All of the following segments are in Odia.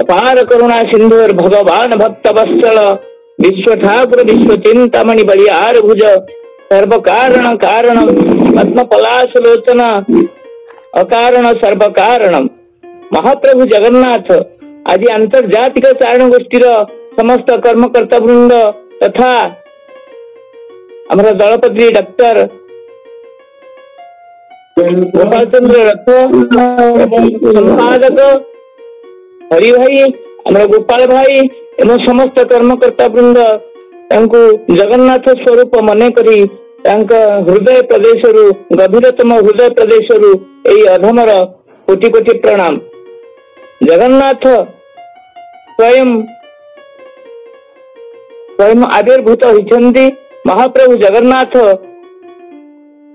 अपार करुणा सिंधुर भगवान भक्त वत्सल विश्व ठाकुर विश्व चिंतामणि बलियार भुज सर्व कारण कारण पद्म पलाश लोचन अकारण सर्व कारण महाप्रभु जगन्नाथ आज अंतर्जातिक चारण गोष्ठीर समस्त कर्मकर्ता वृंद तथा हमारा दलपति डॉक्टर गोपाल चंद्र रथ संपादक हरि भाई हमारा गोपाल भाई एवं समस्त कर्मकर्ता वृंद जगन्नाथ स्वरूप मन करी हृदय प्रदेश गभीरतम हृदय प्रदेश अधमर कोटि कोटि प्रणाम। जगन्नाथ स्वयं स्वयं आविर्भूत होइछन्ति। महाप्रभु जगन्नाथ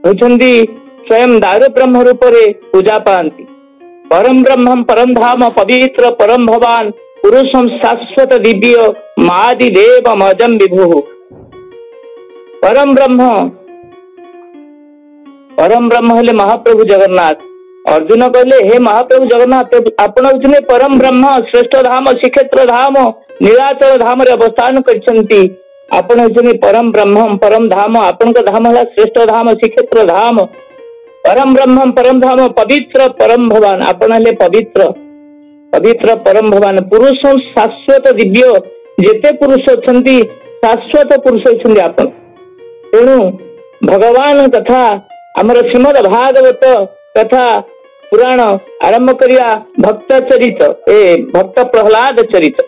होइछन्ति स्वयं दारु ब्रह्म रूप पूजा पाती। परम ब्रह्म परम धाम पवित्र परम भवान पुरुषम शाश्वत दिव्य मादि देव मजम विभु। परम ब्रह्म हेले महाप्रभु जगन्नाथ। अर्जुन कहले हे महाप्रभु जगन्नाथ आपण होउछने परम ब्रह्म श्रेष्ठ धाम श्रीक्षेत्र धाम नीलाचल धाम रे अवस्थान करछन्ति। आपण होउछने परम ब्रह्म परम धाम आपण का धाम है श्रेष्ठ धाम श्रीक्षेत्र धाम परम ब्रह्म परम धाम पवित्र परम भगवान आपण हेले पवित्र पवित्र परम भगवान पुरुष शाश्वत दिव्य जेते पुरुष अछन्ति शाश्वत पुरुष अछन्ति आपण। तेणु भगवान कथा हमर श्रीमद् भागवत कथा पुराण आरंभ करिया भक्त चरित भक्त प्रहलाद चरित।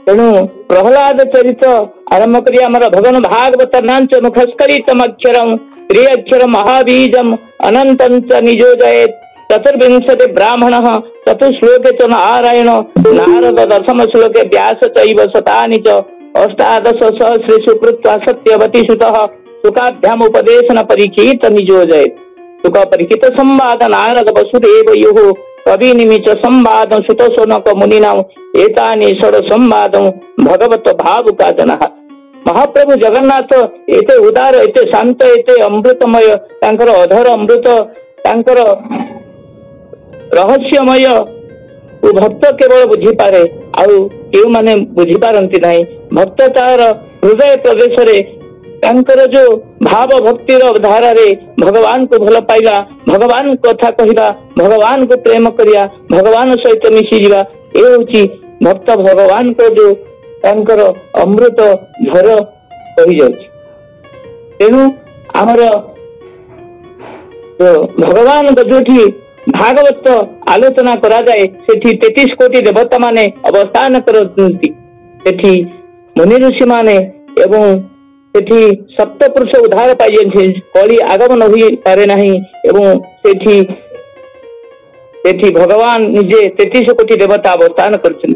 तेणु प्रहलाद चरित आरंभ करिया हमर भगवान भागवत नांच मुखस्करितम अक्षरम त्रि अक्षर महाबीजम अनंतं च नियोजयेत् चतुर्विंशति ब्राह्मणः चतुश्लोके च नारायण नारद दशम श्लोके व्यास चैव शतानि च अष्टादश सहस्रेषु कृत्वा सत्यवती सुतः सुखाभ्याम उपदेशन परिचित नियोजयेत्। सुख परिचित संवाद नारद वसुदेव युः कवि निमिच संवाद सुत सोनक मुनिनां एतानि षड संवाद भगवत भावुका जनः। महाप्रभु जगन्नाथ एते उदार एते शांत एते अमृतमय तांकर अधर अमृत तांकर रहस्यमय भक्त केवल बुझी पारे आउ केउ माने बुझी पारंती नहीं। भक्त तार हृदय प्रदेश रे तांकर जो भाव भक्तिर धारा रे भगवान को भल पाइबा भगवान कथा कहिबा भगवान को प्रेम करिया भगवान सहित मिसी जीवा ए होची भक्त भगवान को जो तांकर अमृत झर कहि जाउची। तेनु हमर जो भगवान को जोठी भागवत आलोचना करा जाए सेठी 33 कोटी देवता माने अवस्थान करती। सेठी मुनि ऋषि माने एवं सेठी सप्तपुरुष उद्धार पाइजे कली आगमन हुई पारे नहीं एवं सेठी सेठी भगवान निजे 33 कोटी देवता अवस्थान करती।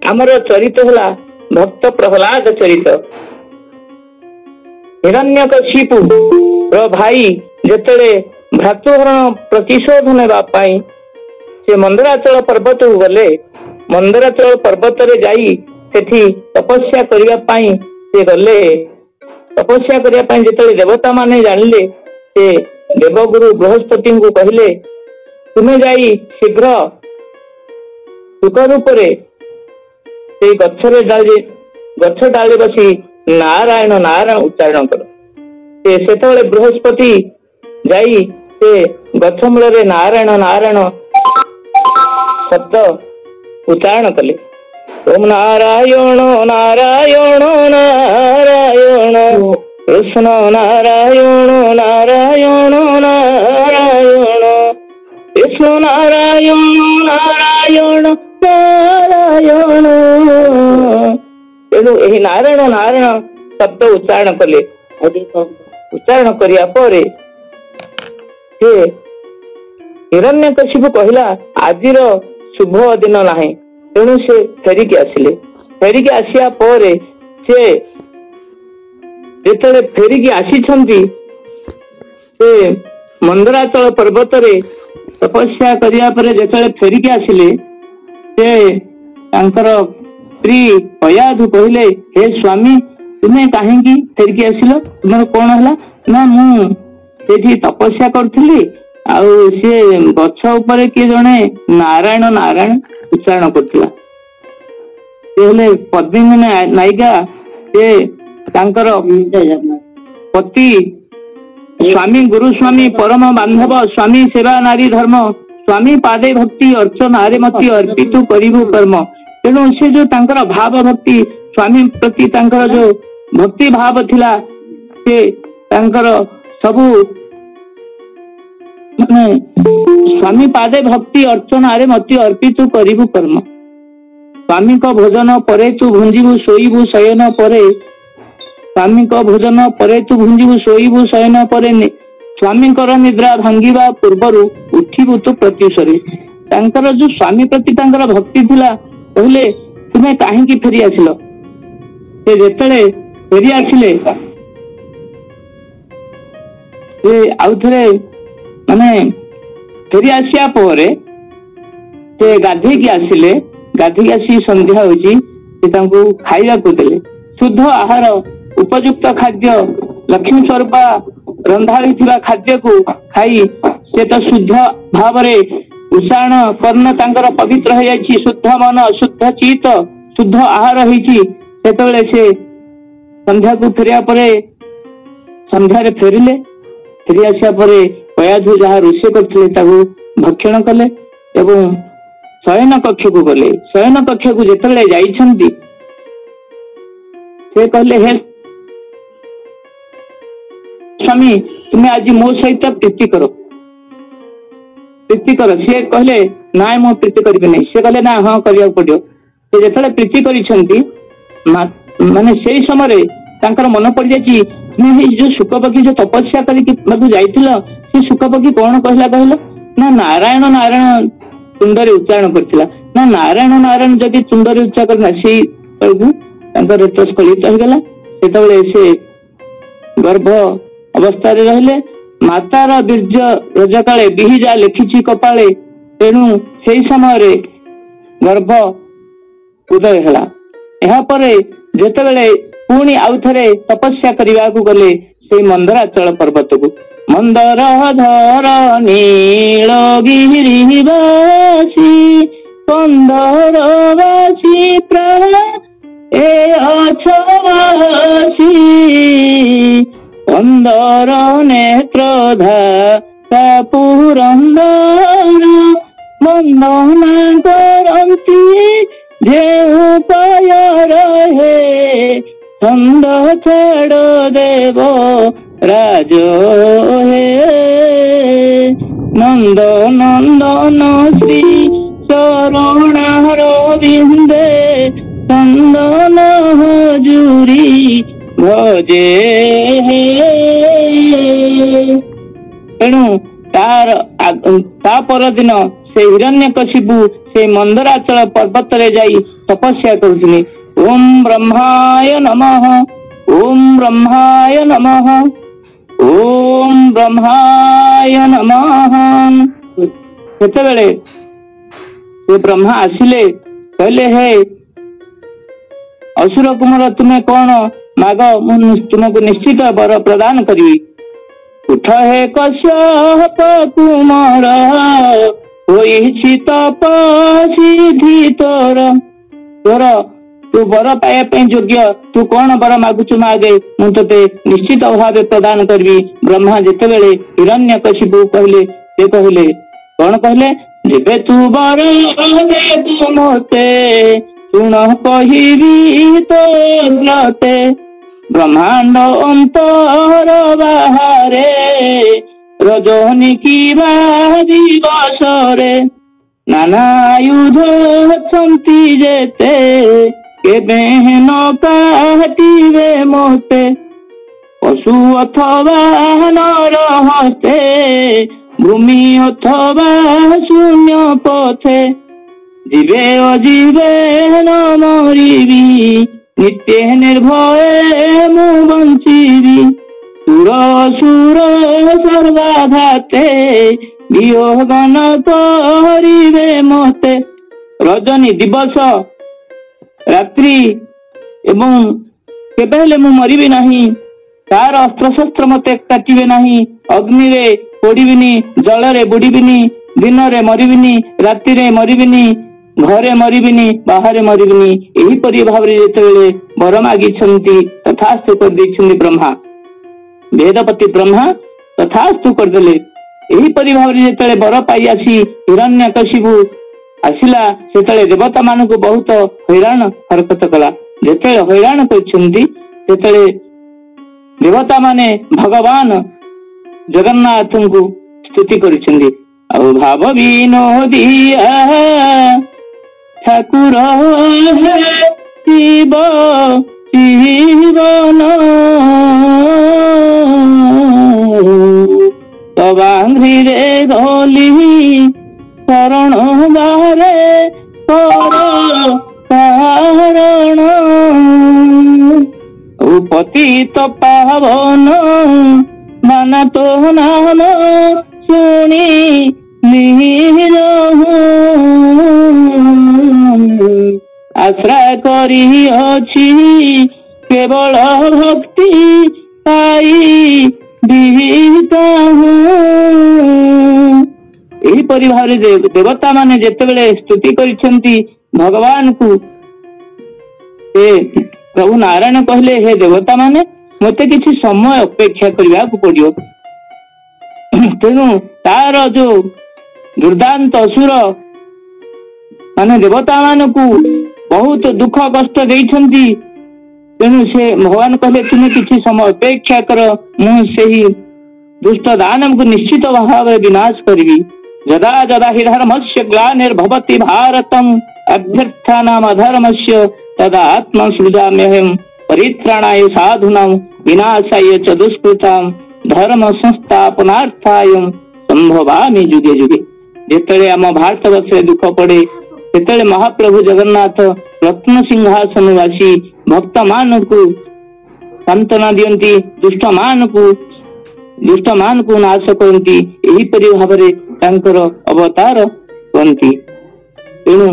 हमर चरित होला भक्त प्रहलाद चरित। हिरण्यकशिपु रो भाई जेतले भ्रातृहरण प्रतिशोध नेबा पाई से मंदराचल पर्वत गले। मंदराचल पर्वत रे जाई सेठी तपस्या करिया पाई से गले। तपस्या करिया पाई जेतले देवता माने जानले से देवगुरु बृहस्पति को कहले तुमे जाई शीघ्र सुख रूप रे से गछरे गछ डाले बसी नारायण नारायण उच्चारण कर। सेतले बृहस्पति जाई से गछ मूल रे नारायण नारायण शब्द उच्चारण कले। ओम नारायण नारायण नारायण कृष्ण नारायण नारायण नारायण कृष्ण नारायण नारायण नारायण। तेणु यही नारायण नारायण शब्द उच्चारण कले। उच्चारण करिया परे हिरण्यकशिपु कहला आजिर शुभ दिन नाही। तेणु से फेरिकी आसिले। फेरिकी आसिया परे से जेतले फेरिकी आसीछंती से मंदराचल पर्वत रे तपस्या करिया परे जेतले फेरिकी आसिले से तांकर स्त्री अयाधु कहले हे स्वामी तुमे काहेकी फेरिकी आसिलो तुमर कोन हला ना मु सेठी तपस्या करथिली ଆଉ ସିଏ ଗଛ ଉପରେ କିଏ ଜଣେ ନାରାୟଣ ନାରାୟଣ ଉଚ୍ଚାରଣ କରୁଥିଲା। ସେ ହେଲେ ପଦ୍ମିନୀ ନାୟିକା। ସେ ତାଙ୍କର ପତି ସ୍ୱାମୀ ଗୁରୁ ସ୍ୱାମୀ ପରମ ବାନ୍ଧବ ସ୍ୱାମୀ ସେବା ନାରୀ ଧର୍ମ ସ୍ୱାମୀ ପାଦେ ଭକ୍ତି ଅର୍ଚ୍ଚନା ଆରେ ମତି ଅର୍ପିତୁ କରିବୁ କର୍ମ। ତେଣୁ ସେ ଯୋଉ ତାଙ୍କର ଭାବ ଭକ୍ତି ସ୍ୱାମୀ ପ୍ରତି ତାଙ୍କର ଯୋଉ ଭକ୍ତି ଭାବ ଥିଲା, ସେ ତାଙ୍କର ସବୁ ମାନେ ସ୍ୱାମୀ ପାଦେ ଭକ୍ତି ଅର୍ଚ୍ଚନା ଆରେ ମତି ଅର୍ପିତୁ କରିବୁ କର୍ମ। ସ୍ୱାମୀଙ୍କ ଭୋଜନ ପରେ ତୁ ଭୁଞ୍ଜିବୁ ଶୋଇବୁ ଶୟନ ପରେ, ସ୍ୱାମୀଙ୍କ ଭୋଜନ ପରେ ତୁ ଭୁଞ୍ଜିବୁ ଶୋଇବୁ ଶୟନ ପରେ, ସ୍ୱାମୀଙ୍କର ନିଦ୍ରା ଭାଙ୍ଗିବା ପୂର୍ବରୁ ଉଠିବୁ ତୁ ପ୍ରତ୍ୟୁଷରେ। ତାଙ୍କର ଯୋଉ ସ୍ୱାମୀ ପ୍ରତି ତାଙ୍କର ଭକ୍ତି ଥିଲା, କହିଲେ ତୁମେ କାହିଁକି ଫେରି ଆସିଲ? ସେ ଯେତେବେଳେ ଫେରି ଆସିଲେ, ସେ ଆଉ ଥରେ ମାନେ ଫେରି ଆସିବା ପରେ ସେ ଗାଧେଇକି ଆସିଲେ। ଗାଧେଇକି ଆସି ସନ୍ଧ୍ୟା ହଉଛି, ସେ ତାଙ୍କୁ ଖାଇବାକୁ ଦେଲେ। ଶୁଦ୍ଧ ଆହାର ଉପଯୁକ୍ତ ଖାଦ୍ୟ ଲକ୍ଷ୍ମୀ ସ୍ୱରୂପା ରନ୍ଧା ହୋଇଥିବା ଖାଦ୍ୟକୁ ଖାଇ ସେ ତ ଶୁଦ୍ଧ ଭାବରେ ଉଷାଣ କର୍ଣ୍ଣ ତାଙ୍କର ପବିତ୍ର ହେଇଯାଇଛି। ଶୁଦ୍ଧ ମନ ଶୁଦ୍ଧ ଚିତ ଶୁଦ୍ଧ ଆହାର ହେଇଛି। ସେତେବେଳେ ସେ ସନ୍ଧ୍ୟାକୁ ଫେରିବା ପରେ ସନ୍ଧ୍ୟାରେ ଫେରିଲେ। ଫେରି ଆସିବା ପରେ କୟାଧୁ ଯାହା ରୋଷେଇ କରିଥିଲେ ତାକୁ ଭକ୍ଷଣ କଲେ ଏବଂ ଶୟନ କକ୍ଷକୁ ଗଲେ। ଶୟନ କକ୍ଷକୁ ଯେତେବେଳେ ଯାଇଛନ୍ତି, ସେ କହିଲେ ହେ ସ୍ୱାମୀ, ତୁମେ ଆଜି ମୋ ସହିତ ପ୍ରୀତି କର, ପ୍ରୀତି କର। ସେ କହିଲେ ନାଇଁ ମୁଁ ପ୍ରୀତି କରିବି ନାହିଁ। ସେ କହିଲେ ନା ହଁ କରିବାକୁ ପଡିବ। ସେ ଯେତେବେଳେ ପ୍ରୀତି କରିଛନ୍ତି, ମାନେ ସେଇ ସମୟରେ ତାଙ୍କର ମନେ ପଡିଯାଇଛି, ତୁମେ ଯୋଉ ଶୁକପକ୍ଷୀ ଯୋଉ ତପସ୍ୟା କରିକି ଯାଇଥିଲ, ସେ ଶୁକପକ୍ଷୀ କଣ କହିଲା କହିଲ? ନା ନାରାୟଣ ନାରାୟଣ ତୁଣ୍ଡରେ ଉଚ୍ଚାରଣ କରିଥିଲା। ନା ନାରାୟଣ ନାରାୟଣ ଯଦି ତୁଣ୍ଡରେ ଉଚ୍ଚାରଣ କରିଥିଲା, ସେଇ ବେଳକୁ ତାଙ୍କର ରେତ ସ୍ଖଳିତ ହେଇଗଲା। ସେତେବେଳେ ସେ ଗର୍ଭ ଅବସ୍ଥାରେ ରହିଲେ। ମାତାର ବୀର୍ଯ୍ୟ ରଜକାଳେ ବିହିଜା ଲେଖିଛି କପାଳେ। ତେଣୁ ସେଇ ସମୟରେ ଗର୍ଭ ଉଦୟ ହେଲା। ଏହାପରେ ଯେତେବେଳେ ପୁଣି ଆଉ ଥରେ ତପସ୍ୟା କରିବାକୁ ଗଲେ ସେଇ ମନ୍ଦରାଚଳ ପର୍ବତକୁ, ମନ୍ଦର ଧର ନୀଳଗିରିବାସୀ କନ୍ଧର ବାସୀ ପ୍ରାଣ ଏ ଅଛବାସୀ, ପନ୍ଦର ନେତ୍ର ଧାତା ପୁରନ୍ଦର ବନ୍ଦନା କରନ୍ତି ଯେଉଁ ପାୟ ରହେ, ଛନ୍ଦ ଛାଡ଼ ଦେବ ରାଜ ହେ। ନନ୍ଦ ନନ୍ଦନ ଶ୍ରୀ ଚରଣାର ବିନ୍ଦେ ଚନ୍ଦନ ହଜୁରୀ ଭଜେ। ତେଣୁ ତା ପରଦିନ ସେ ହିରଣ୍ୟକଶିପୁ ସେ ମନ୍ଦରାଚଳ ପର୍ବତରେ ଯାଇ ତପସ୍ୟା କରୁଥିଲେ। ଓಂ ବ୍ରହ୍ମାୟ ନମଃ, ଓಂ ବ୍ରହ୍ମାୟ ନମଃ, ଓಂ ବ୍ରହ୍ମାୟ ନମଃ। ସେତେବେଳେ ସେ ବ୍ରହ୍ମା ଆସିଲେ, କହିଲେ ହେ ଅସୁର କୁମାର, ତୁମେ କଣ ମାଗ, ମୁଁ ତୁମକୁ ନିଶ୍ଚିତ ବର ପ୍ରଦାନ କରିବି। ଉଠ ହେ କଶ୍ୟପ କୁମାର, ହୋଇଛି ତପସିଦ୍ଧି ତୋର। ତୁ ବର ପାଇବା ପାଇଁ ଯୋଗ୍ୟ, ତୁ କଣ ବର ମାଗୁଛୁ ମାଗେ, ମୁଁ ତତେ ନିଶ୍ଚିତ ଭାବେ ପ୍ରଦାନ କରିବି। ବ୍ରହ୍ମା ଯେତେବେଳେ ହିରଣ୍ୟକଶିପୁ କହିଲେ, ସେ କହିଲେ କଣ କହିଲେ? ଯେବେ ତୁ ବର ଦେବୁ ମୋତେ, ଶୁଣ କହିବି ତୋତେ, ବ୍ରହ୍ମାଣ୍ଡ ଅନ୍ତର ବାହାରେ ରଜନୀ କିବା ଦିବସରେ, ନାନା ଆୟୁଧ ଅଛନ୍ତି ଯେତେ, କେବେ ନ କାଟିବେ ମୋତେ, ପଶୁ ଅଥବା ନର ହସ୍ତେ, ଭୂମି ଅଥବା ଶୂନ୍ୟ ପଥେ, ଯିବେ ଅଯିବେ ନ ମରିବି, ନିତ୍ୟ ନିର୍ଭୟ ମୁଁ ବଞ୍ଚିବି। ସୁର ସୁର ସର୍ବାଘାତେ, ବିୟୋଗ ନ କରିବେ ମୋତେ। ରଜନୀ ଦିବସ ରାତ୍ରି ଏବଂ କେବେ ହେଲେ ମୁଁ ମରିବି ନାହିଁ, ତାର ଅସ୍ତ୍ରଶସ୍ତ୍ର ମତେ କାଟିବେ ନାହିଁ, ଅଗ୍ନିରେ ପୋଡିବିନି, ଜଳରେ ବୁଡିବିନି, ଦିନରେ ମରିବିନି, ରାତିରେ ମରିବିନି, ଘରେ ମରିବିନି, ବାହାରେ ମରିବିନି। ଏହିପରି ଭାବରେ ଯେତେବେଳେ ବର ମାଗିଛନ୍ତି ତଥାସ୍ତୁ କରିଦେଇଛନ୍ତି ବ୍ରହ୍ମା, ବେଦପତି ବ୍ରହ୍ମା ତଥାସ୍ତୁ କରିଦେଲେ। ଏହିପରି ଭାବରେ ଯେତେବେଳେ ବର ପାଇ ଆସି ହିରଣ୍ୟକଶିପୁ ଆସିଲା, ସେତେବେଳେ ଦେବତା ମାନଙ୍କୁ ବହୁତ ହଇରାଣ ହରକତ କଲା। ଯେତେବେଳେ ହଇରାଣ କରିଛନ୍ତି, ସେତେବେଳେ ଦେବତା ମାନେ ଭଗବାନ ଜଗନ୍ନାଥଙ୍କୁ ସ୍ତୁତି କରିଛନ୍ତି। ଆଉ ଭାବ ବିନୋଦିଆ ଠାକୁର ଶିବ ଜୀବନ ତବାଘ୍ରିରେ ଗଲି ଶରଣ ବାରେ ପର କାରଣ ପତିତ ପାବନ ମାନ ତୋ ନାମ ଶୁଣି ଆଶ୍ରା କରି ଅଛି କେବଳ ଭକ୍ତି ପାଇ ଏହିପରି ଭାବରେ ଦେବତା ମାନେ ଯେତେବେଳେ ସ୍ତୁତି କରିଛନ୍ତି ଭଗବାନଙ୍କୁ, ସେ ପ୍ରଭୁ ନାରାୟଣ କହିଲେ, ହେ ଦେବତା ମାନେ, ମତେ କିଛି ସମୟ ଅପେକ୍ଷା କରିବାକୁ ପଡିବ। ତେଣୁ ତାର ଯୋଉ ଦୁର୍ଦାନ୍ତ ଅସୁର ମାନେ ଦେବତା ମାନଙ୍କୁ ବହୁତ ଦୁଃଖ କଷ୍ଟ ଦେଇଛନ୍ତି। ତେଣୁ ସେ ଭଗବାନ କହିଲେ, ତୁମେ କିଛି ସମୟ ଅପେକ୍ଷା କର, ମୁଁ ସେହି ଦୁଷ୍ଟ ଦାନବକୁ ନିଶ୍ଚିତ ଭାବରେ ବିନାଶ କରିବି। ଯଦା ଯଦା ହି ଧର୍ମସ୍ୟ ଗ୍ଲାନିର୍ଭବତି ଭାରତଂ ଅଭ୍ୟର୍ଥାନାମ୍ ଅଧର୍ମସ୍ୟ ତଦା ଆତ୍ମସୃଜାମ୍ୟହଂ ପରିତ୍ରାଣାୟ ସାଧୁନାଂ ବିନାଶାୟ च ଦୁଷ୍କୃତାଂ ଧର୍ମ ସଂସ୍ଥାପନାର୍ଥାୟ ସମ୍ଭବାମି ଯୁଗେ ଯୁଗେ। ଯେତେବେଳେ ଆମ ଭାରତ ବର୍ଷରେ ଦୁଃଖ ପଡେ, ସେତେବେଳେ ମହାପ୍ରଭୁ ଜଗନ୍ନାଥ ରତ୍ନ ସିଂହାସନରୁ ଆସି ଭକ୍ତ ମାନଙ୍କୁ ସାନ୍ତ୍ୱନା ଦିଅନ୍ତି, ଦୁଷ୍ଟ ମାନଙ୍କୁ ନାଶ କରନ୍ତି। ଏହିପରି ଭାବରେ ତାଙ୍କର ଅବତାର ହୁଅନ୍ତି। ତେଣୁ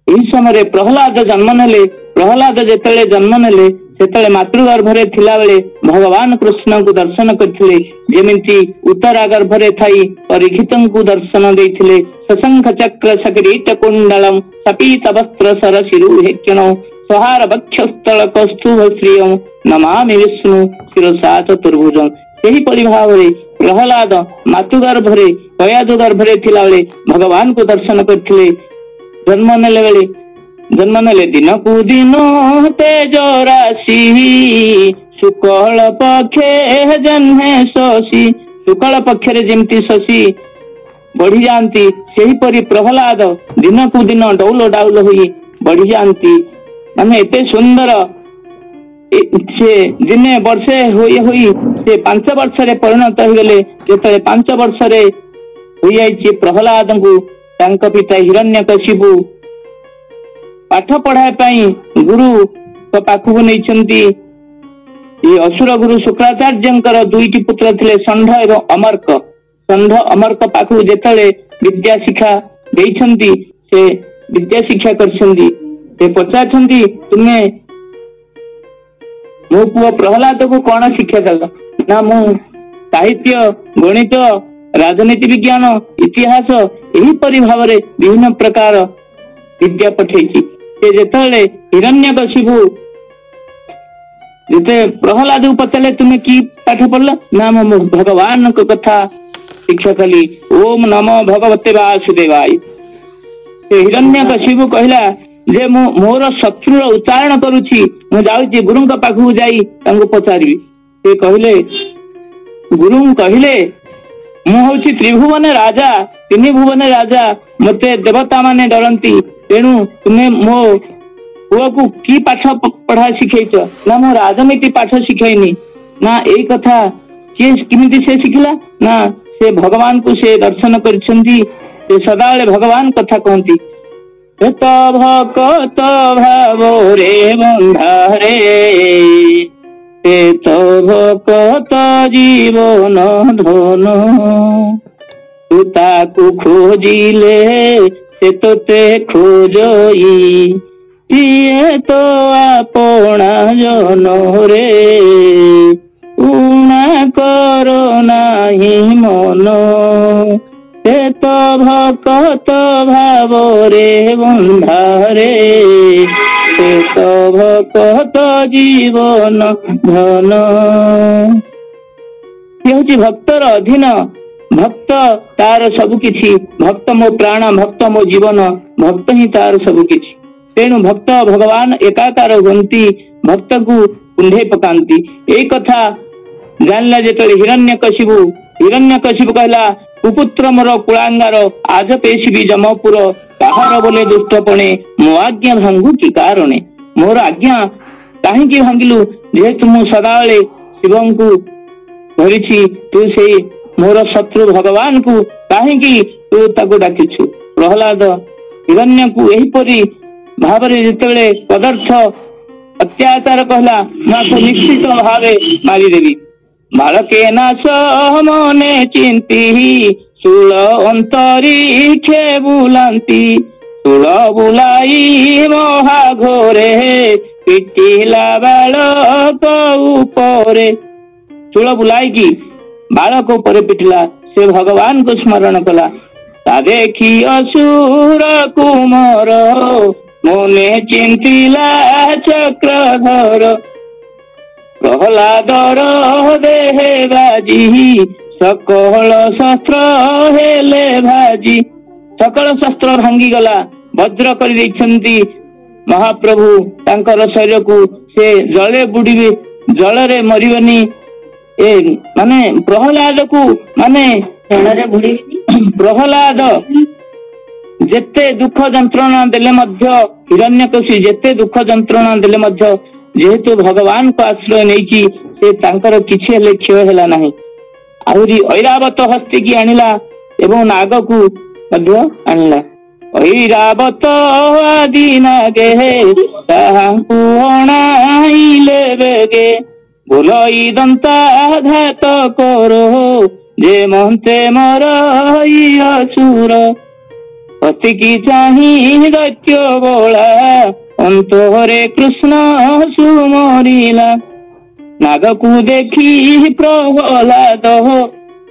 ଏହି ସମୟରେ ପ୍ରହ୍ଲାଦ ଜନ୍ମ ନେଲେ। ପ୍ରହ୍ଲାଦ ଯେତେବେଳେ ଜନ୍ମ ନେଲେ, ସେତେବେଳେ ମାତୃଗର୍ଭରେ ଥିଲାବେଳେ ଭଗବାନ କୃଷ୍ଣଙ୍କୁ ଦର୍ଶନ କରିଥିଲେ। ଯେମିତି ଉତ୍ତରା ଗର୍ଭରେ ଥାଇ ପରୀକ୍ଷିତଙ୍କୁ ଦର୍ଶନ ଦେଇଥିଲେ। ସଶଙ୍ଖ ଚକ୍ର ସକିରୀଟ କୁଣ୍ଡଳମ୍ ସପୀତ ବସ୍ତ୍ର ସରଶିରୁହେକ୍ଷଣ ସହାର ବକ୍ଷସ୍ଥଳ କୌସ୍ତୁଭ ଶ୍ରିୟଂ ନମାମି ବିଷ୍ଣୁ ଶିରସା ଚତୁର୍ଭୁଜଂ। ସେହିପରି ଭାବରେ ପ୍ରହ୍ଲାଦ ମାତୃଗର୍ଭରେ କୟାଦୁ ଗର୍ଭରେ ଥିଲାବେଳେ ଭଗବାନଙ୍କୁ ଦର୍ଶନ କରିଥିଲେ। ଜନ୍ମ ନେଲେ ଦିନକୁ ଦିନ ତେଜ ରାଶି ଶୁକ୍ଳ ପକ୍ଷେ ଜହ୍ନେ ଶଶୀ। ଶୁକ୍ଳ ପକ୍ଷରେ ଯେମିତି ଶଶୀ ବଢି ଯାଆନ୍ତି, ସେହିପରି ପ୍ରହ୍ଲାଦ ଦିନକୁ ଦିନ ଡଉଲ ଡାଉଲ ହୋଇ ବଢି ଯାଆନ୍ତି। ମାନେ ଏତେ ସୁନ୍ଦର, ସେ ଦିନେ ବର୍ଷେ ହୋଇ ସେ 5 ବର୍ଷରେ ପରିଣତ ହେଇଗଲେ। ଯେତେବେଳେ 5 ବର୍ଷରେ ହୋଇଯାଇଛି, ପ୍ରହ୍ଲାଦଙ୍କୁ ତାଙ୍କ ପିତା ହିରଣ୍ୟକଶିପୁ ପାଠ ପଢାଇବା ପାଇଁ ଗୁରୁଙ୍କ ପାଖକୁ ନେଇଛନ୍ତି। ଏ ଅସୁର ଗୁରୁ ଶୁକ୍ରାଚାର୍ଯ୍ୟଙ୍କର 2ଟି ପୁତ୍ର ଥିଲେ, ଷଣ୍ଢ ଏବଂ ଅମର୍କ। ଷଣ୍ଢ ଅମର୍କ ପାଖକୁ ଯେତେବେଳେ ବିଦ୍ୟା ଶିକ୍ଷା ଦେଇଛନ୍ତି, ସେ ବିଦ୍ୟା ଶିକ୍ଷା କରିଛନ୍ତି। ସେ ପଚାରୁଛନ୍ତି, ତୁମେ ମୋ ପୁଅ ପ୍ରହ୍ଲାଦକୁ କଣ ଶିକ୍ଷା ଦେଲ? ନା, ମୁଁ ସାହିତ୍ୟ, ଗଣିତ, ରାଜନୀତି ବିଜ୍ଞାନ, ଇତିହାସ ଏହିପରି ଭାବରେ ବିଭିନ୍ନ ପ୍ରକାର ବିଦ୍ୟା ପଠେଇଛି। ସେ ଯେତେବେଳେ ହିରଣ୍ୟକଶିପୁ ଯେତେ ପ୍ରହ୍ଲାଦକୁ ପଚାରିଲେ, ତୁମେ କି ପାଠ ପଢିଲ? ନା, ମୁଁ ଭଗବାନଙ୍କ କଥା ଶିକ୍ଷା କଲି। ଓಂ ନମୋ ଭଗବତେ ବାସୁଦେବାୟ। ସେ ହିରଣ୍ୟକଶିପୁ କହିଲା ଯେ ମୁଁ ମୋର ଶତ୍ରୁର ଉଚ୍ଚାରଣ କରୁଛି, ମୁଁ ଯାଉଛି ଗୁରୁଙ୍କ ପାଖକୁ ଯାଇ ତାଙ୍କୁ ପଚାରିବି। ସେ କହିଲେ, ଗୁରୁ କହିଲେ, ମୁଁ ହଉଛି ତ୍ରିଭୁବନ ରାଜା, 3 ଭୁବନ ରାଜା, ମତେ ଦେବତା ମାନେ ଡରନ୍ତି। ତେଣୁ ତୁମେ ମୋ ପୁଅକୁ କି ପାଠ ପଢା ଶିଖେଇଛ? ନା, ମୁଁ ରାଜନୀତି ପାଠ ଶିଖେଇନି। ନା, ଏଇ କଥା କେମିତି ସେ ଶିଖିଲା? ନା, ସେ ଭଗବାନଙ୍କୁ ସେ ଦର୍ଶନ କରିଛନ୍ତି। ସେ ସଦାବେଳେ ଭଗବାନ କଥା କହନ୍ତି। ଏତ ଭକତ ଭାବରେ ବନ୍ଧାରେ ଏତ ଭକତ ଜୀବନ ଧନ ତୁ ତାକୁ ଖୋଜିଲେ ସେ ତୋତେ ଖୋଜଇ ସିଏ ତ ଆପଣା ଜନରେ ଊଣା କର ନାହିଁ ମନ, ସେ ତ ଭକତ ଭାବରେ ବନ୍ଧାରେ, ସେ ତ ଭକତ ଜୀବନ ଧନ। ସେ ହଉଛି ଭକ୍ତର ଅଧୀନ, ଭକ୍ତ ତାର ସବୁ କିଛି, ଭକ୍ତ ମୋ ପ୍ରାଣ, ଭକ୍ତ ମୋ ଜୀବନ, ଭକ୍ତ ହିଁ ତାର ସବୁ କିଛି। ତେଣୁ ଭକ୍ତ ଭଗବାନ ଏକାକାର ହୁଅନ୍ତି, ଭକ୍ତକୁ କୁଣ୍ଢେଇ ପକାନ୍ତି। ଏଇ କଥା ଜାଣିଲା ଯେତେବେଳେ ହିରଣ୍ୟକଶିପୁ କହିଲା କୁପୁତ୍ର ମୋର କୁଳାଙ୍ଗାର, ଆଜ ପେଶିବି ଯମପୁର, କାହାର ବୋଲେ ଦୁଷ୍ଟପଣେ, ମୋ ଆଜ୍ଞା ଭାଙ୍ଗୁ କି କାରଣେ। ମୋର ଆଜ୍ଞା କାହିଁକି ଭାଙ୍ଗିଲୁ, ଯେହେତୁ ମୁଁ ସଦାବେଳେ ଶିବଙ୍କୁ ଧରିଛି, ତୁ ସେଇ ମୋର ଶତ୍ରୁ ଭଗବାନକୁ କାହିଁକି ତୁ ତାକୁ ଡାକିଛୁ। ପ୍ରହ୍ଲାଦ ହିରଣ୍ୟକୁ ଏହିପରି ଭାବରେ ଯେତେବେଳେ ପଦାର୍ଥ ଅତ୍ୟାଚାର କହିଲା, ମୁଁ ନିଶ୍ଚିତ ଭାବେ ମାରିଦେବି। ବାଳକେ ନାଶ ମନେ ଚିନ୍ତି, ଶୂଳ ଅନ୍ତରୀକ୍ଷେ ବୁଲାନ୍ତି, ଶୂଳ ବୁଲାଇ ମହାଘୋରେ, ପିଟିଲା ବାଳକ ଉପରେ। ଶୂଳ ବୁଲାଇକି ବାଳକ ଉପରେ ପିଟିଲା। ସେ ଭଗବାନଙ୍କୁ ସ୍ମରଣ କଲା। ତା ଦେଖି ଅସୁର କୁମର, ମନେ ଚିନ୍ତିଲା ଚକ୍ରଧର, ପ୍ରହ୍ଲାଦର ଦେହେ ବାଜି, ସକଳ ଶସ୍ତ୍ର ହେଲେ ଭାଜି। ସକଳ ଶସ୍ତ୍ର ଭାଙ୍ଗିଗଲା, ବଜ୍ର କରିଦେଇଛନ୍ତି ମହାପ୍ରଭୁ ତାଙ୍କର ଶରୀରକୁ। ସେ ଜଳେ ବୁଡିବେ, ଜଳରେ ମରିବନି। ଏ ମାନେ ପ୍ରହ୍ଲାଦକୁ ମାନେ ପ୍ରହ୍ଲାଦ ଯେତେ ଦୁଃଖ ଯନ୍ତ୍ରଣା ଦେଲେ ମଧ୍ୟ, ହିରଣ୍ୟକଶିପୁ ଯେତେ ଦୁଃଖ ଯନ୍ତ୍ରଣା ଦେଲେ ମଧ୍ୟ, ଯେହେତୁ ଭଗବାନଙ୍କ ଆଶ୍ରୟ ନେଇଛି, ସେ ତାଙ୍କର କିଛି ହେଲେ କ୍ଷୟ ହେଲା ନାହିଁ। ଆହୁରି ଐରାବତ ହସ୍ତିକି ଆଣିଲା ଏବଂ ନାଗକୁ ମଧ୍ୟ ଆଣିଲା। ଐରାବତ ଆଦି ନାଗେ, ତାହାଙ୍କୁ ଅଣାଇଲେ ବେଗେ, ଭୁଲଇ ଦନ୍ତାଘାତ କର, ଯେ ମନ୍ତେ ମର ଅସୁର। ଅତିକି ଚାହିଁ ଦୈତ୍ୟ ବଳା, ଅନ୍ତରେ କୃଷ୍ଣ ସୁମରିଲା। ନାଗକୁ ଦେଖି ପ୍ରହ୍ଲାଦ,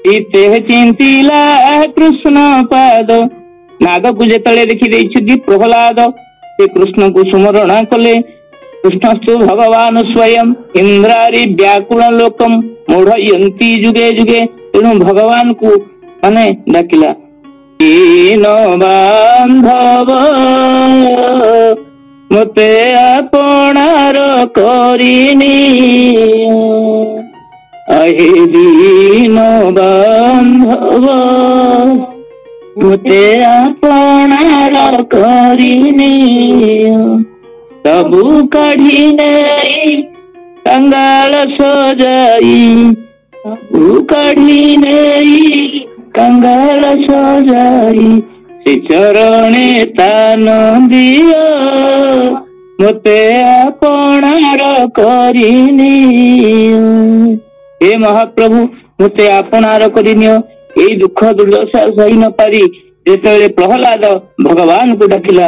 ଚିତେ ଚିନ୍ତିଲା କୃଷ୍ଣ ପାଦ। ନାଗକୁ ଯେତେବେଳେ ଦେଖି ଦେଇଛନ୍ତି ପ୍ରହ୍ଲାଦ, ସେ କୃଷ୍ଣକୁ ସୁମରଣ କଲେ। କୃଷ୍ଣସ୍ତୁ ଭଗବାନ ସ୍ୱୟଂ ଇନ୍ଦ୍ରାରି ବ୍ୟାକୁଳ ଲୋକମ, ମୂଢୟନ୍ତି ଯୁଗେ ଯୁଗେ। ତେଣୁ ଭଗବାନକୁ ମାନେ ଡାକିଲା। ଦୀନ ବାନ୍ଧବ ମତେ ଆପଣାର କରିନିଅ, ଆହେ ଦୀନ ବାନ୍ଧବ ମତେ ଆପଣାର କରିନିଅ। ସବୁ କାଢି ନେଇ କାଙ୍ଗାଳ ସଜାଇ, ସବୁ କାଢି ନେଇ କାଙ୍ଗାଳ ସଜାଇ, ସେ ଚରଣେ ତାନ ଦିଅ, ମତେ ଆପଣାର କରିନିଅ। ହେ ମହାପ୍ରଭୁ, ମତେ ଆପଣାର କରିନିଅ। ଏଇ ଦୁଃଖ ଦୁର୍ଦଶା ସହି ନ ପାରି ଯେତେବେଳେ ପ୍ରହ୍ଲାଦ ଭଗବାନଙ୍କୁ ଡାକିଲା,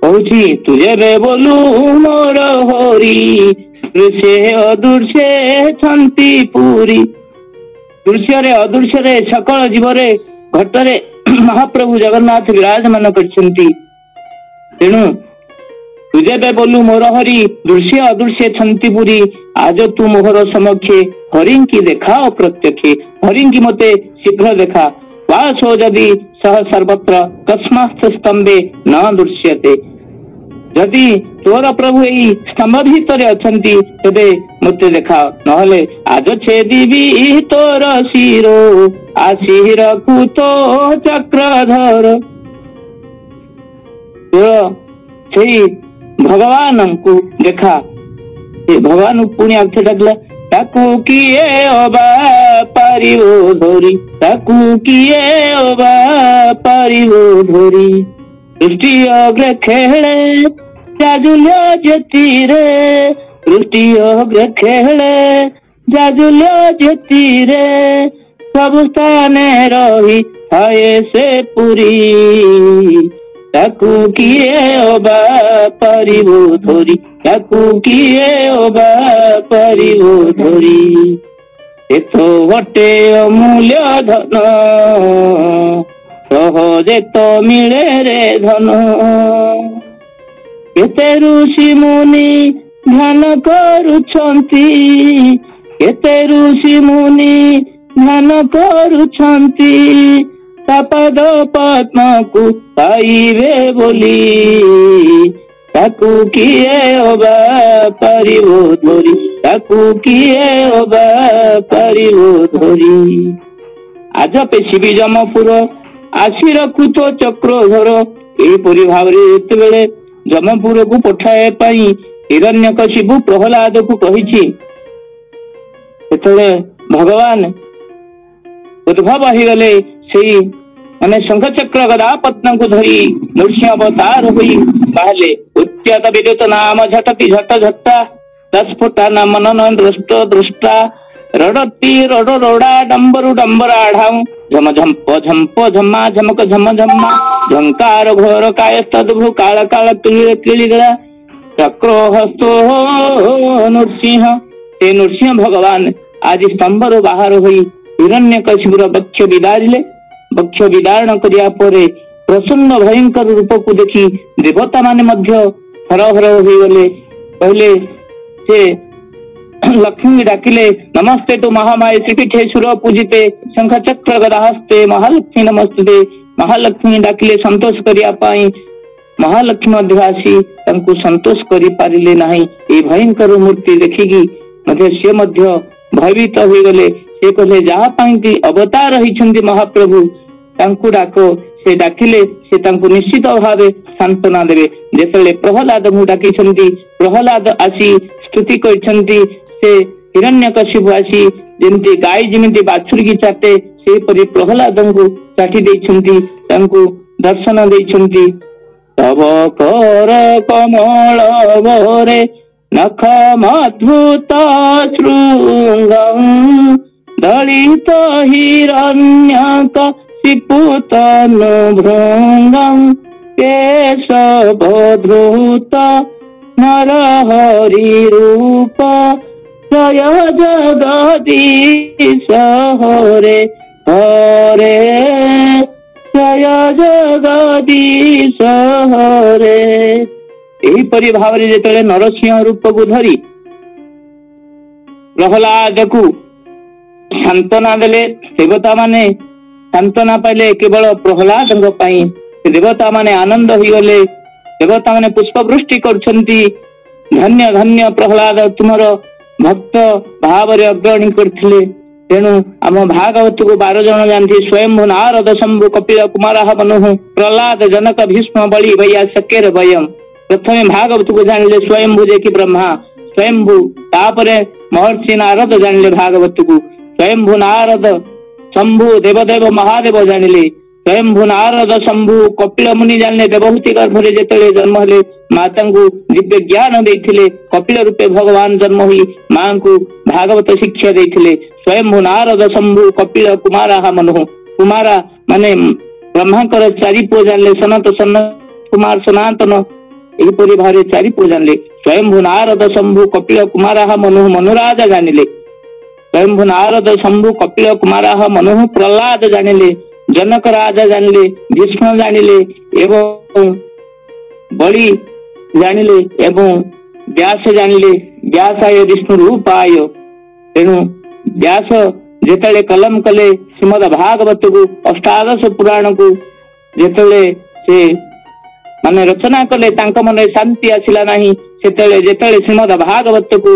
କହୁଛି ତୁ ଯେବେ ବୋଲୁ ମୋର ହରି, ଦୃଶ୍ୟ ଅଦୃଶ୍ୟ ଛନ୍ତି ପୁରୀ। ଦୃଶ୍ୟରେ ଅଦୃଶ୍ୟରେ ସକଳ ଜୀବରେ ଘଟରେ ମହାପ୍ରଭୁ ଜଗନ୍ନାଥ ବିରାଜମାନ କରିଛନ୍ତି। ତେଣୁ ତୁ ଯେବେ ବୋଲୁ ମୋର ହରି, ଦୃଶ୍ୟ ଅଦୃଶ୍ୟ ଛନ୍ତି ପୁରୀ, ଆଜ ତୁ ମୋହର ସମକ୍ଷେ, ହରିଙ୍କି ଦେଖାଅ ପ୍ରତ୍ୟକ୍ଷେ। ହରିଙ୍କି ମତେ ଶୀଘ୍ର ଦେଖା। ବାସୋ ଯଦି ସହ ସର୍ବତ୍ର, କସ୍ମାତ୍ ସ୍ତମ୍ଭେ ନ ଦୃଶ୍ୟତେ। ଯଦି ତୋର ପ୍ରଭୁ ଏଇ ସ୍ତମ୍ଭ ଭିତରେ ଅଛନ୍ତି, ତେବେ ମତେ ଦେଖାଅ, ନହେଲେ ଆଜ ଛେଦିବି ତୋର ଶିର, ଆସିରକୁ ତୋ ଚକ୍ରଧର। ତୋର ସେଇ ଭଗବାନଙ୍କୁ ଦେଖା। ସେ ଭଗବାନଙ୍କୁ ପୁଣି ଆଉ ଥରେ ଡାକିଲା। ତାକୁ କିଏ ଅବା ପାରିବ ଧରି, ତାକୁ କିଏ ଅବା ପାରିବ ଧରି, ସୃଷ୍ଟି ଅଗ୍ରେ ଖେଳେ ଜାଜୁଲ୍ୟ ଜ୍ୟୋତିରେ, ସୃଷ୍ଟି ଅଗ୍ରେ ଖେଳେ ଜାଜୁଲ୍ୟ ଜ୍ୟୋତିରେ, ସବୁ ସ୍ଥାନେ ରହି ଥାଏ ସେ ପୁରୀ। ତାକୁ କିଏ ଅବା ପାରିବ ଧରି, ତାକୁ କିଏ ଅବା ପାରିବ ଧରି। ଏତ ଗୋଟେ ଅମୂଲ୍ୟ ଧନ, ସହଜେ ତ ମିଳେ ରେ ଧନ। କେତେ ଋଷି ମୁନି ଧ୍ୟାନ କରୁଛନ୍ତି, କେତେ ଋଷି ମୁନି ଧ୍ୟାନ କରୁଛନ୍ତି, ପାଦ ପଦ୍ମକୁ ପାଇବେ ବୋଲି। ତାକୁ କିଏ ଅବା ପାରିବ ଧରି, ତାକୁ କିଏ ଅବା ପାରିବ ଧରି। ଆଜ ପେଶିବି ଯମପୁର ଆସି ରଖୁ ତ ଚକ୍ରଧର। ଏହିପରି ଭାବରେ ଯେତେବେଳେ ଯମପୁରକୁ ପଠାଇବା ପାଇଁ ହିରଣ୍ୟକଶିପୁ ପ୍ରହ୍ଲାଦକୁ କହିଛି, ସେତେବେଳେ ଭଗବାନ ଉଦ୍ଭବ ହେଇଗଲେ। ସେଇ ମାନେ ଶଙ୍ଖଚକ୍ର ଗଦା ପଦ୍ମକୁ ଧରି ନୃସିଂହ ଅବତାର ହୋଇ ବାହାରିଲେ। ଉଚ୍ଚତ ବିଦ୍ୟୁତ ନାମ ଝଟତି ଝଟ ଝଟା, ଦଶଫୁଟା ନାମ ନନ ଦୃଷ୍ଟ ଦୃଷ୍ଟା, ରଡତି ରଡ ରଡା ଡମ୍ବରୁ ଡମ୍ବରା ଢାଉ, ଝମ ଝମ୍ପ ଝମ୍ପ ଝମା ଝମକ ଝମ ଝମା, ଝଙ୍କାର ଘୋର କାୟ ତଦ୍ଭୁ କାଳ କାଳ କିଳିଳେ କିଳିଗଳା, ଚକ୍ର ହସ୍ତ ନୃସିଂହ। ସେ ନୃସିଂହ ଭଗବାନ ଆଜି ସ୍ତମ୍ଭରୁ ବାହାର ହୋଇ ହିରଣ୍ୟକଶିପୁର ବକ୍ଷ ବିଦାରିଲେ। ବକ୍ଷ ବିଦାରଣ କରିବା ପରେ ପ୍ରସନ୍ନ ଭୟଙ୍କର ରୂପକୁ ଦେଖି ଦେବତା ମାନେ ମଧ୍ୟ ହରହର ହୋଇଗଲେ। କହିଲେ, ସେ ଲକ୍ଷ୍ମୀ ଡାକିଲେ, ନମସ୍ତେ ତୁ ମହାମାୟ ଶ୍ରୀପୀଠେ ସୁର ପୂଜିତେ, ଶଙ୍ଖ ଚକ୍ର ଗଦା ହସ୍ତେ ମହାଲକ୍ଷ୍ମୀ ନମସ୍ତେ। ମହାଲକ୍ଷ୍ମୀ ଡାକିଲେ ସନ୍ତୋଷ କରିବା ପାଇଁ, ମହାଲକ୍ଷ୍ମୀ ମଧ୍ୟ ଆସି ତାଙ୍କୁ ସନ୍ତୋଷ କରିପାରିଲେ ନାହିଁ। এই ଭୟଙ୍କର ମୂର୍ତ୍ତି ଦେଖିକି ମଧ୍ୟ ସେ ମଧ୍ୟ ଭୟଭୀତ ହୋଇଗଲେ। ସେ କହିଲେ, ଯାହା ପାଇଁ ଅବତାର ହେଇଛନ୍ତି ମହାପ୍ରଭୁ, ତାଙ୍କୁ ଡାକ। ସେ ଡାକିଲେ ସେ ତାଙ୍କୁ ନିଶ୍ଚିତ ଭାବେ ସାନ୍ତ୍ୱନା ଦେବେ। ଯେତେବେଳେ ପ୍ରହ୍ଲାଦଙ୍କୁ ଡାକିଛନ୍ତି, ପ୍ରହ୍ଲାଦ ଆସି ସ୍ତୁତି କରିଛନ୍ତି। ସେ ହିରଣ୍ୟକଶିପୁ ଆସି ଯେମିତି ଗାଈ ଯେମିତି ବାଛୁରୀକି ଚାଟେ, ସେହିପରି ପ୍ରହ୍ଲାଦଙ୍କୁ ଚାଟି ଦେଇଛନ୍ତି, ତାଙ୍କୁ ଦର୍ଶନ ଦେଇଛନ୍ତି। ତବ କର କମଳ ବରେ ନଖ ମଦ୍ଭୁତ ଶୃଙ୍ଗଂ, ଦଳିତ ହିରଣ୍ୟକ ଶିପୁତନୁ ଭୃଙ୍ଗଂ, କେଶବ ଧୃତ ନରହରି ରୂପ, ଜୟ ଜଗଦୀଶ ହରେ ହରେ, ଜୟ ଜଗଦୀଶ ହରେ। ଏହିପରି ଭାବରେ ଯେତେବେଳେ ନରସିଂହ ରୂପକୁ ଧରି ପ୍ରହ୍ଲାଦକୁ ସାନ୍ତ୍ୱନା ଦେଲେ, ଦେବତା ମାନେ ସାନ୍ତ୍ୱନା ପାଇଲେ କେବଳ ପ୍ରହ୍ଲାଦଙ୍କ ପାଇଁ। ଦେବତା ମାନେ ଆନନ୍ଦ ହେଇଗଲେ। ଦେବତା ମାନେ ପୁଷ୍ପ ବୃଷ୍ଟି କରୁଛନ୍ତି। ଧନ୍ୟ ଧନ୍ୟ ପ୍ରହ୍ଲାଦ, ତୁମର ଭକ୍ତ ଭାବରେ ଅଗ୍ରଣୀ କରିଥିଲେ। ତେଣୁ ଆମ ଭାଗବତକୁ 12 ଜଣ ଜାଣିଛି। ସ୍ୱୟଂଭୁ ନାରଦ ଶମ୍ଭୁ କପିଳ କୁମାର ମନୁଃ, ପ୍ରହ୍ଲାଦ ଜନକ ଭୀଷ୍ମ ବଳି ବୈୟା ଶକେର ବୟମ୍। ପ୍ରଥମେ ଭାଗବତକୁ ଜାଣିଲେ ସ୍ୱୟଂଭୁ ଯେ କି ବ୍ରହ୍ମା ସ୍ୱୟଂଭୁ, ତାପରେ ମହର୍ଷି ନାରଦ ଜାଣିଲେ ଭାଗବତକୁ। ସ୍ୱୟଂଭୁ ନାରଦ ଶମ୍ଭୁ ଦେବଦେବ ମହାଦେବ ଜାଣିଲେ। ସ୍ୱୟଂଭୁ ନାରଦ ଶମ୍ଭୁ କପିଳ ମୁନି ଜାଣିଲେ। ଦେବହୂତି ଗର୍ଭରେ ଯେତେବେଳେ ଜନ୍ମ ହେଲେ, ମାତାଙ୍କୁ ଦିବ୍ୟ ଜ୍ଞାନ ଦେଇଥିଲେ। କପିଳ ରୂପେ ଭଗବାନ ଜନ୍ମ ହୋଇ ମାଙ୍କୁ ଭାଗବତ ଶିକ୍ଷା ଦେଇଥିଲେ। ସ୍ୱୟଂଭୁ ନାରଦ ଶମ୍ଭୁ କପିଳ କୁମାରା ମନୁଃ, କୁମାରା ମାନେ ବ୍ରହ୍ମାଙ୍କର 4 ପୁଅ ଜାଣିଲେ, ସନତ ସନତ କୁମାର ସନାତନ। ଏହିପରି ଭାବରେ 4 ପୁଅ ଜାଣିଲେ। ସ୍ୱୟଂଭୁ ନାରଦ ଶମ୍ଭୁ କପିଳ କୁମାରା ମନୁଃ, ମନୁରାଜା ଜାଣିଲେ। ସ୍ୱୟଂଭୁ ନାରଦ ଶମ୍ଭୁ କପିଳ କୁମାରା ମନୁଃ, ପ୍ରହ୍ଲାଦ ଜାଣିଲେ। ଜନକ ରାଜା ଜାଣିଲେ, ଭୀଷ୍ମ ଜାଣିଲେ ଏବଂ ବଳି ଜାଣିଲେ ଏବଂ ବ୍ୟାସ ଜାଣିଲେ। ବ୍ୟାସାୟ ବିଷ୍ଣୁ ରୂପାୟ। ତେଣୁ ବ୍ୟାସ ଯେତେବେଳେ କଲମ କଲେ ଶ୍ରୀମଦ ଭାଗବତକୁ, ଅଷ୍ଟାଦଶ ପୁରାଣକୁ ଯେତେବେଳେ ସେ ମାନେ ରଚନା କଲେ, ତାଙ୍କ ମନରେ ଶାନ୍ତି ଆସିଲା ନାହିଁ। ଯେତେବେଳେ ଶ୍ରୀମଦ ଭାଗବତକୁ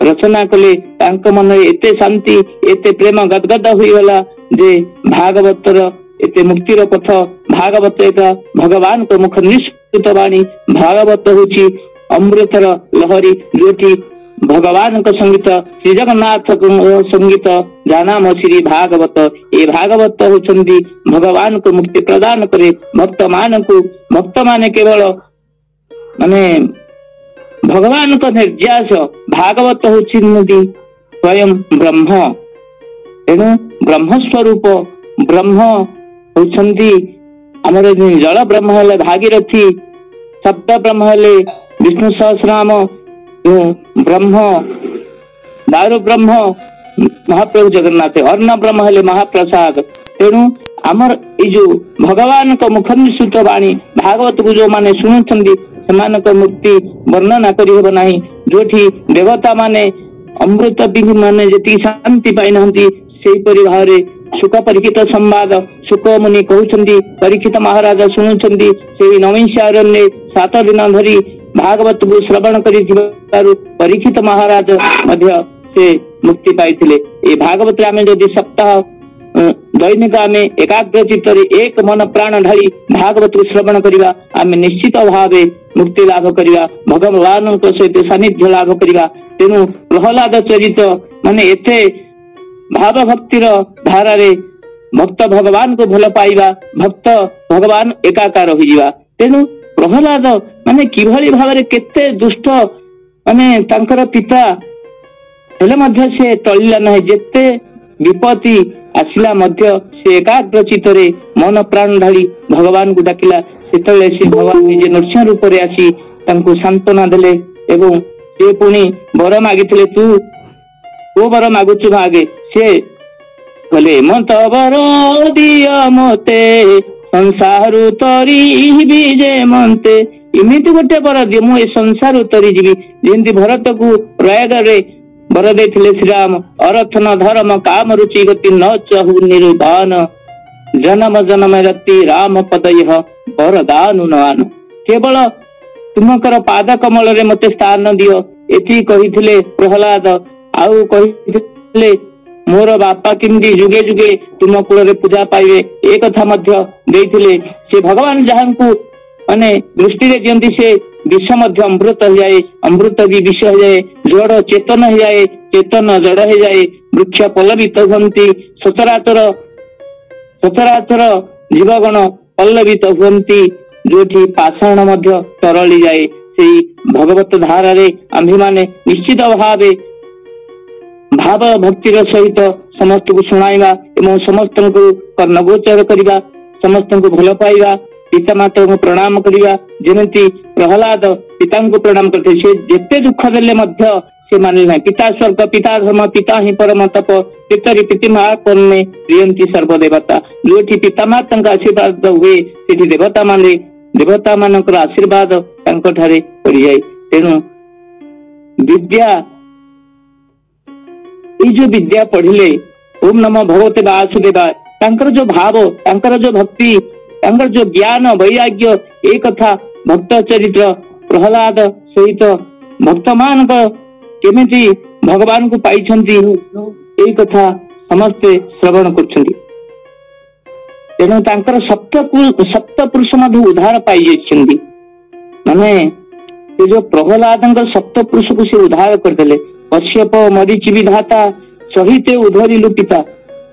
ରଚନା କଲେ, ତାଙ୍କ ମନରେ ଏତେ ଶାନ୍ତି, ଏତେ ପ୍ରେମ ଗଦଗଦ ହୋଇଗଲା ଯେ ଭାଗବତର ଏତେ ମୁକ୍ତିର ପଥ। ଭାଗବତ ଏକ ଭଗବାନଙ୍କ ମୁଖ ନିଃସୃତ ବାଣୀ। ଭାଗବତ ହେଉଛି ଅମୃତର ଲହରୀ, ଯୋଉଠି ଭଗବାନଙ୍କ ସଙ୍ଗୀତ, ଶ୍ରୀ ଜଗନ୍ନାଥଙ୍କ ସଙ୍ଗୀତ, ଯାହା ନାମ ଶ୍ରୀ ଭାଗବତ। ଏ ଭାଗବତ ହେଉଛନ୍ତି ଭଗବାନଙ୍କ ମୁକ୍ତି ପ୍ରଦାନ କରେ ଭକ୍ତ ମାନଙ୍କୁ। ଭକ୍ତ ମାନେ କେବଳ ମାନେ ଭଗବାନଙ୍କ ନିର୍ଯାସ। ଭାଗବତ ହେଉଛନ୍ତି ସ୍ୱୟଂ ବ୍ରହ୍ମ। ତେଣୁ ବ୍ରହ୍ମସ୍ୱରୂପ ବ୍ରହ୍ମ ହେଉଛନ୍ତି आमर जल ब्रह्म हेले भागीरथी, सप्त ब्रह्म हेले विष्णु सहस्रनाम, ब्रह्म दारु ब्रह्म महाप्रभु जगन्नाथ, अर्ण ब्रह्म हेले महाप्रसाद। तेणु आमर ये जो भगवान को मुख निश्चित वाणी भागवत को जो माने शुणुंट से मुक्ति वर्णना कर ना, जो देवता माने अमृत माने जी शांति पाई ना भाव सुख परीक्षित संवाद सुख मुनि कहते परीक्षित महाराज शुणुंट से नवैंशारण्य 7 दिन धरी भागवत को श्रवण कर परीक्षित महाराज से मुक्ति पाई। ये भागवत आम जदि सप्ताह दैनिक आम एकाग्र चित्त एक मन प्राण ढाली भागवत को श्रवण करवा आम निश्चित भाव मुक्ति लाभ करवा, भगवान सहित सानिध्य लाभ करवा। तेणु प्रहलाद चरित माने एते भाव भक्तिर धारा रे भक्त भगवान को भल पाइबा, भक्त भगवान एकाकार हो जावा। तेणु प्रहलाद माने किभली भाव में केते दुष्ट माने तांकर पिता हेले मध्य से टलिला नहीं, जेते विपत्ति आसिला मध्य से एकाग्र चित्तरे मन प्राण ढाली भगवान को डाकिला। सेतले से भगवान निजे नृसिंह रूप रे आसी तांको सांत्वना देले एवं से पुणी वर मागिथिले, तू को वर मागुछु मागे? से बोले मत वर दिया मते संसार तरी बीजे मनते, इमिति गोटे वर दियो मु ए संसार तरी जीवी। जेंति भरत को प्रयाग रे वर देथिले श्री राम, अर्थ न धर्म काम रुचि गति न चहु निर्वाण, जन्म जन्म रति राम पदयः वरदानु नान। केवल तुमकर पाद कमल रे मते स्थान दियो एति कहिथिले प्रहलाद। आउ कहिथिले मोर बापा किमती जुगे जुगे तुम कूल रे पूजा पाइबे, ए कथा मध्य देथिले। से भगवान जहांकु माने दृष्टि रे दियंती से विष मध्य अमृत हो जाए, अमृत भी विष हो जाए, जड़ चेतन हो जाए, चेतन जड़ हो जाए, वृक्ष पल्लवित हुंती, सचराचर सचराचर जीवगण पल्लवित हुंती, जोठी पाषाण मध्य तरली जाए। सेई भगवत धारा रे आम्भे माने निश्चित भावे भाव भक्तिर सहित समस्त को सुनाइबा एवं समस्त को कर्णगोचर करिबा, समस्त को भल पाइबा, पिता माता को प्रणाम करिबा। जेमती प्रहलाद पिता को प्रणाम करते, से जेते दुख देले मध्य से मानिले ना। पिता स्वर्ग पिता धर्म पिता ही परम तप, पितरी पितिमा कर्णे प्रियंती सर्वदेवता। जोठी पिता माता का आशीर्वाद हुए सेठी देवता माने, देवता मानकर आशीर्वाद तांको ठारे पड़ी जाए। तेणु विद्या ये जो विद्या पढ़िले ओम नमो भगवते वासुदेवा, तांकर जो भाव तांकर जो भक्ति तांकर जो ज्ञान वैराग्य एक कथा भक्त चरित्र प्रहलाद सहित भक्त मान केमिति भगवान को पाइछंती एक कथा समस्ते श्रवण करछंती। तेणु तांकर सप्त पुरुष मध्य उद्धार पाई जाइछंती। माने ये जो प्रहलाद सप्त पुरुष को से उद्धार करदेले। कश्यप मरीचि विधाता सहित उधरी लुटिता,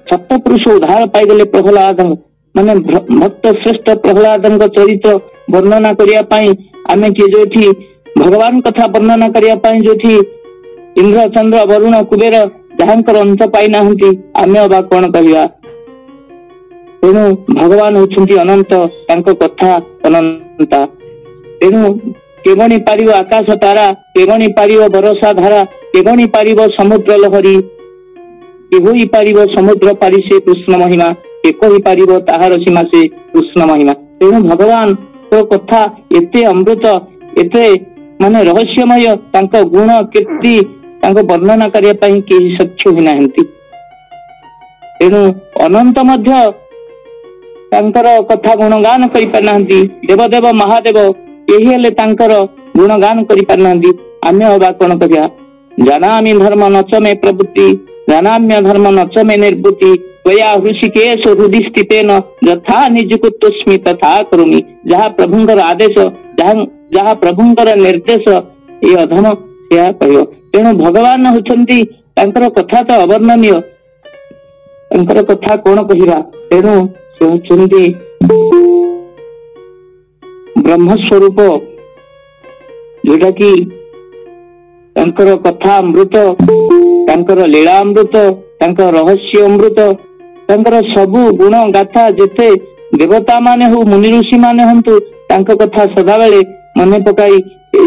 सप्त पुरुष उद्धार पाईगले प्रहलाद। माने भक्त श्रेष्ठ प्रहलाद चरित्र वर्णना करिया पाई आमे कि जोठी भगवान कथा वर्णना करिया पाई जोठी इंद्र चंद्र वरुण कुबेर जहांकर अंत पाई नाहंती, आमे अबा कोन कहिया। तेणु भगवान होछंती अनंत, तांको कथा अनंता। तेणु केगणी पारिव आकाश तारा, केगणी पारिव बरसा धारा, केगणी पारिव समुद्र लहरी, केहोई पारिव समुद्र पारि से कृष्ण महिमा, एक ही पारिव ताहार सीमा से कृष्ण महिमा। तेणु भगवान तो कथा एते अमृत एते माने रहस्यमय, तांको गुण कीर्ति तांको वर्णना करिया पई केही सख्य ही नाहंती। तेणु अनंत मध्य तांकर कथा गुणगान करि पारनाहंती। देवदेव महादेव एही हेले तांकर गुणगान करि पारनाहंती, आमे अबा कोन करिया। जानामि धर्म नच मे प्रवृत्ति, जानाम्य धर्म नच मे निर्वृत्ति, त्वया हृषिकेश हृदि स्थितेन यथा निजुक्तोस्मि तथा करोमि। जहा प्रभुंकर आदेश जहा प्रभुंकर निर्देश ये अधम सेया कहियो। तेणु भगवान होचंती तांकर कथा तो अवर्णनीय, तांकर कथा कोन कहिबा। तेणु से होचंती ब्रह्म स्वरूप, जोटा कि तांकर कथा अमृत, तांकर लीला अमृत, तांकर रहस्य अमृत, तांकर सबु गुण गाथा जेते देवता माने हो मुनि ऋषि माने हंतु तांको कथा सदाबेले मन पकाई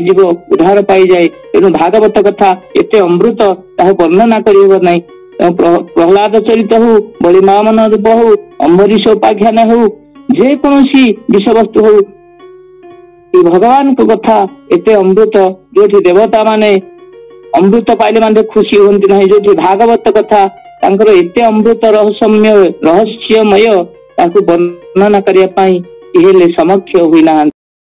जीव उद्धार पाई जाए। तेणु भागवत कथा एते अमृत ताहा वर्णना करिब नाही। प्रहलाद चरित हो बलिमामन रूप हो अम्बरीश उपाख्यान हो जे कौन विषय वस्तु हो भगवान को कथा एते अमृत जो देवता माने अमृत पाइले माने खुशी होती ना। जो भागवत कथा तांकर एते अमृत रहस्यमय ताकू वर्णना करने समक्ष हुई ना।